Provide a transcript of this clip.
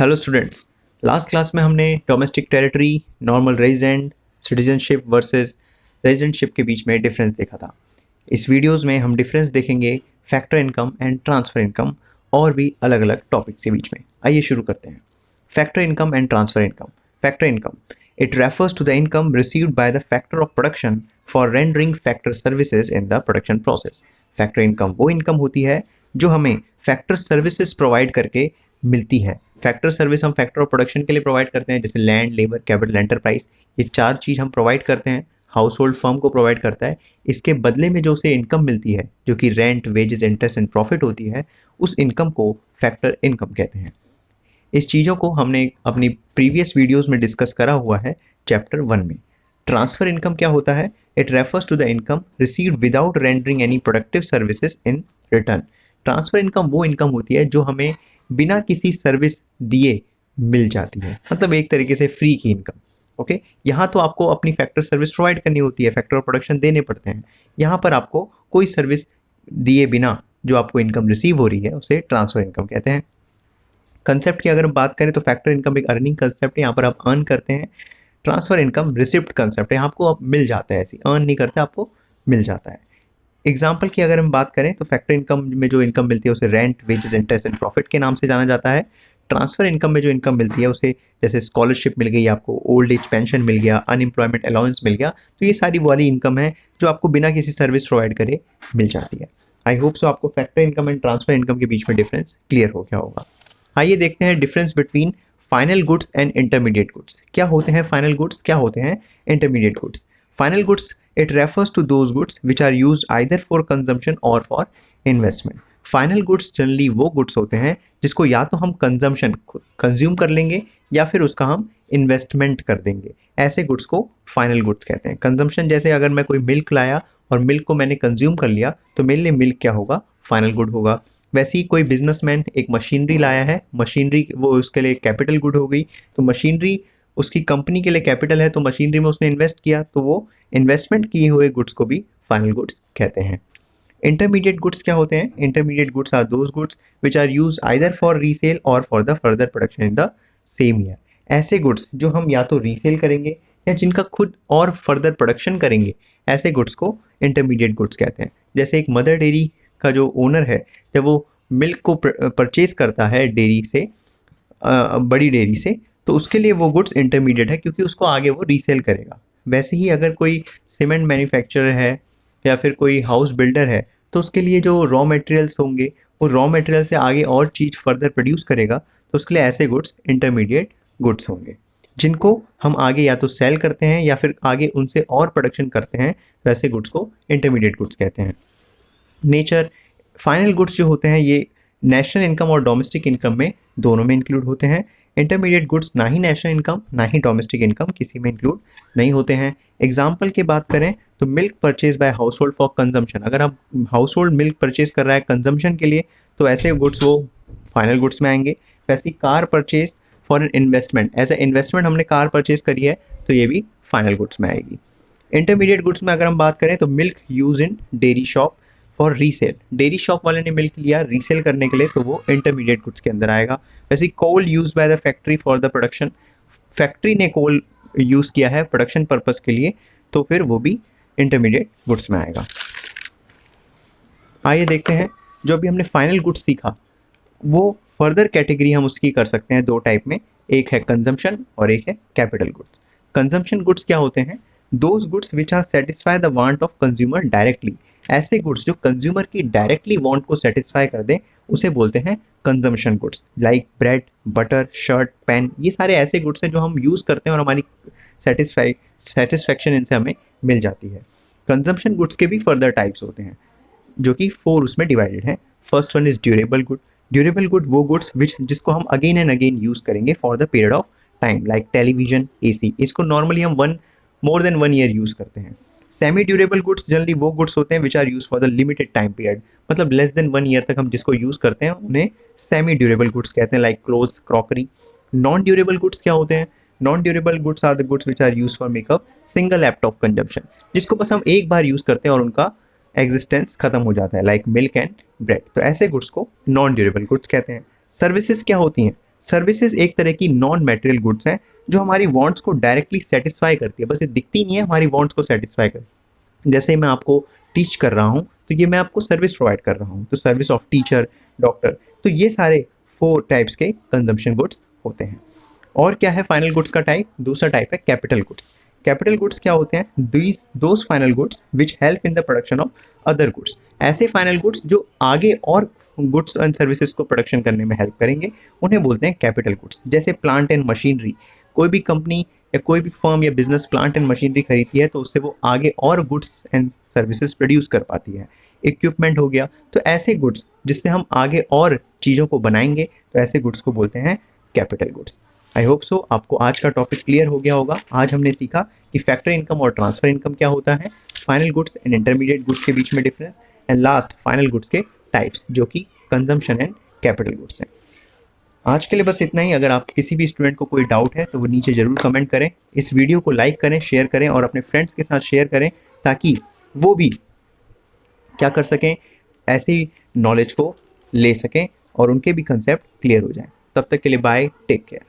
Hello students. Last class में हमने domestic territory, normal resident, citizenship versus residentship के बीच में डिफरेंस देखा था। इस वीडियोस में हम डिफरेंस देखेंगे factor income and transfer income और भी अलग अलग टॉपिक्स के बीच में। आइए शुरू करते हैं। Factor income and transfer income. Factor income, it refers to the income received by the factor of production for rendering factor services in the production process. Factor income वो इनकम होती है जो हमें फैक्टर सर्विसेज प्रोवाइड करके मिलती है। Factor service हम factor of production के लिए प्रोवाइड करते हैं, जैसे लैंड, लेबर, कैपिटल, एंटरप्राइज। ये चार चीज़ हम प्रोवाइड करते हैं, हाउस होल्ड फर्म को प्रोवाइड करता है। इसके बदले में जो उसे इनकम मिलती है, जो कि rent, wages, interest and profit होती है, उस इनकम को फैक्टर इनकम कहते हैं। इस चीज़ों को हमने अपनी प्रीवियस वीडियोस में डिस्कस करा हुआ है चैप्टर 1 में। ट्रांसफर इनकम क्या होता है? It refers to the income received without rendering any productive services in return. Transfer income वो इनकम होती है जो हमें बिना किसी सर्विस दिए मिल जाती है, मतलब एक तरीके से फ्री की इनकम। ओके, यहाँ तो आपको अपनी फैक्टर सर्विस प्रोवाइड करनी होती है, फैक्टर ऑफ प्रोडक्शन देने पड़ते हैं। यहाँ पर आपको कोई सर्विस दिए बिना जो आपको इनकम रिसीव हो रही है उसे ट्रांसफर इनकम कहते हैं। कंसेप्ट की अगर हम बात करें तो फैक्टर इनकम एक अर्निंग कंसेप्ट है, यहाँ पर आप अर्न करते हैं। ट्रांसफर इनकम रिसिप्ट कंसेप्ट है, आपको अब मिल जाता है, ऐसी अर्न नहीं करते, आपको मिल जाता है। एग्जाम्पल की अगर हम बात करें तो फैक्टर इनकम में जो इनकम मिलती है उसे rent, wages, interest and profit के नाम से जाना जाता है। ट्रांसफर इनकम में जो इनकम मिलती है उसे, जैसे स्कॉलरशिप मिल गई आपको, ओल्ड एज पेंशन मिल गया, अनएम्प्लॉयमेंट अलाउंस मिल गया, तो ये सारी वाली इनकम है जो आपको बिना किसी सर्विस प्रोवाइड करे मिल जाती है। आई होप सो आपको factor income and transfer income के बीच में डिफरेंस क्लियर हो गया होगा। आइए देखते हैं difference between final goods and intermediate goods. क्या होते हैं फाइनल गुड्स, क्या होते हैं intermediate goods? Final goods, it refers to those goods which are used either for consumption or for investment. Final goods generally वो गुड्स होते हैं जिसको या तो हम कंजम्पशन, कंज्यूम कर लेंगे, या फिर उसका हम इन्वेस्टमेंट कर देंगे। ऐसे गुड्स को फाइनल गुड्स कहते हैं। कंजम्पशन, जैसे अगर मैं कोई मिल्क लाया और मिल्क को मैंने कंज्यूम कर लिया तो मेरे लिए मिल्क क्या होगा? फाइनल गुड होगा। वैसे ही कोई बिजनेसमैन एक मशीनरी लाया है, मशीनरी वो उसके लिए कैपिटल गुड हो गई, तो मशीनरी उसकी कंपनी के लिए कैपिटल है, तो मशीनरी में उसने इन्वेस्ट किया, तो वो इन्वेस्टमेंट किए हुए गुड्स को भी फाइनल गुड्स कहते हैं। इंटरमीडिएट गुड्स क्या होते हैं? Intermediate goods are those goods which are use either for resale और for the further production in the same year. ऐसे गुड्स जो हम या तो रीसेल करेंगे या जिनका खुद और फर्दर प्रोडक्शन करेंगे, ऐसे गुड्स को इंटरमीडिएट गुड्स कहते हैं। जैसे एक मदर डेयरी का जो ओनर है, जब वो मिल्क को परचेज करता है डेयरी से, बड़ी डेयरी से, तो उसके लिए वो गुड्स इंटरमीडिएट है, क्योंकि उसको आगे वो रीसेल करेगा। वैसे ही अगर कोई सीमेंट मैन्युफैक्चरर है या फिर कोई हाउस बिल्डर है, तो उसके लिए जो रॉ मटेरियल्स होंगे, वो रॉ मटेरियल से आगे और चीज़ फर्दर प्रोड्यूस करेगा, तो उसके लिए ऐसे गुड्स इंटरमीडिएट गुड्स होंगे, जिनको हम आगे या तो सेल करते हैं या फिर आगे उनसे और प्रोडक्शन करते हैं, तो ऐसे गुड्स को इंटरमीडिएट गुड्स कहते हैं। नेचर, फाइनल गुड्स जो होते हैं ये नेशनल इनकम और डोमेस्टिक इनकम में दोनों में इंक्लूड होते हैं। इंटरमीडिएट गुड्स ना ही नेशनल इनकम ना ही डोमेस्टिक इनकम किसी में इंक्लूड नहीं होते हैं। एग्जाम्पल की बात करें तो milk purchase by house hold for consumption, अगर आप हाउस होल्ड मिल्क परचेज कर रहा है कंजम्पशन के लिए, तो ऐसे गुड्स वो फाइनल गुड्स में आएंगे। वैसे car purchase for an investment, as a investment हमने कार परचेज करी है, तो ये भी फाइनल गुड्स में आएगी। इंटरमीडिएट गुड्स में अगर हम बात करें तो milk use in dairy shop for resale, dairy shop वाले ने मिल्क लिया रीसेल करने के लिए, तो वो इंटरमीडिएट गुड्स के अंदर आएगा। वैसे coal use by the factory for the production, factory ने कोल यूज किया है प्रोडक्शन पर्पस के लिए, तो फिर वो भी इंटरमीडिएट गुड्स में आएगा। आइए देखते हैं, जो अभी हमने फाइनल गुड्स सीखा वो फर्दर कैटेगरी हम उसकी कर सकते हैं दो टाइप में, एक है कंजम्पशन और एक है कैपिटल गुड्स। कंजम्पशन गुड्स क्या होते हैं? Those goods which are satisfy the want of consumer directly, ऐसे गुड्स जो कंज्यूमर की डायरेक्टली वांट को सेटिस्फाई कर दे उसे बोलते हैं consumption goods. Like bread, butter, shirt, pen, ये सारे ऐसे गुड्स हैं जो हम यूज़ करते हैं और हमारी सेटिस्फैक्शन इनसे हमें मिल जाती है। कंजम्पशन गुड्स के भी फर्दर टाइप्स होते हैं जो कि 4 उसमें डिवाइडेड हैं। First one is durable good. Durable good वो गुड्स जिसको हम अगेन एंड अगेन यूज़ करेंगे for the period of time, like television, AC, इसको नॉर्मली हम मोर देन 1 ईयर यूज़ करते हैं। सेमी ड्यूरेबल गुड्स जनरली वो गुड्स होते हैं which are use for the limited time period, मतलब लेस देन 1 ईयर तक हम जिसको यूज़ करते हैं उन्हें सेमी ड्यूरेबल गुड्स कहते हैं, like clothes, crockery. Non durable goods क्या होते हैं? Non durable goods are the goods which are use for makeup single act of consumption, जिसको बस हम एक बार यूज़ करते हैं और उनका एग्जिस्टेंस खत्म हो जाता है, लाइक मिल्क एंड ब्रेड, तो ऐसे गुड्स को नॉन ड्यूरेबल गुड्स कहते हैं। सर्विसेज क्या होती हैं? सर्विसेज एक तरह की नॉन मेटेरियल गुड्स हैं जो हमारी वांट्स को डायरेक्टली सेटिस्फाई करती है, बस ये दिखती नहीं है, हमारी वांट्स को सेटिस्फाई करती है। जैसे मैं आपको टीच कर रहा हूँ तो ये मैं आपको सर्विस प्रोवाइड कर रहा हूँ, तो सर्विस ऑफ टीचर, डॉक्टर, तो ये सारे 4 टाइप्स के कंजम्पशन गुड्स होते हैं। और क्या है फाइनल गुड्स का टाइप? दूसरा टाइप है कैपिटल गुड्स। कैपिटल गुड्स क्या होते हैं? These those final goods which help in the production of other goods. ऐसे फाइनल गुड्स जो आगे और गुड्स एंड सर्विसेज को प्रोडक्शन करने में हेल्प करेंगे, उन्हें बोलते हैं कैपिटल गुड्स। जैसे प्लांट एंड मशीनरी, कोई भी कंपनी या कोई भी फर्म या बिजनेस प्लांट एंड मशीनरी खरीदती है तो उससे वो आगे और गुड्स एंड सर्विसेज प्रोड्यूस कर पाती है। इक्विपमेंट हो गया, तो ऐसे गुड्स जिससे हम आगे और चीज़ों को बनाएंगे, तो ऐसे गुड्स को बोलते हैं capital goods. I hope so आपको आज का टॉपिक क्लियर हो गया होगा। आज हमने सीखा कि फैक्टर इनकम और ट्रांसफर इनकम क्या होता है, final goods and intermediate goods के बीच में difference, and last final goods के टाइप्स जो कि कंजम्पशन एंड कैपिटल गुड्स हैं। आज के लिए बस इतना ही। अगर आप किसी भी स्टूडेंट को कोई डाउट है तो वो नीचे ज़रूर कमेंट करें। इस वीडियो को लाइक करें, शेयर करें और अपने फ्रेंड्स के साथ शेयर करें ताकि वो भी क्या कर सकें, ऐसी नॉलेज को ले सकें और उनके भी कंसेप्ट क्लियर हो जाएं। तब तक के लिए बाय, टेक केयर।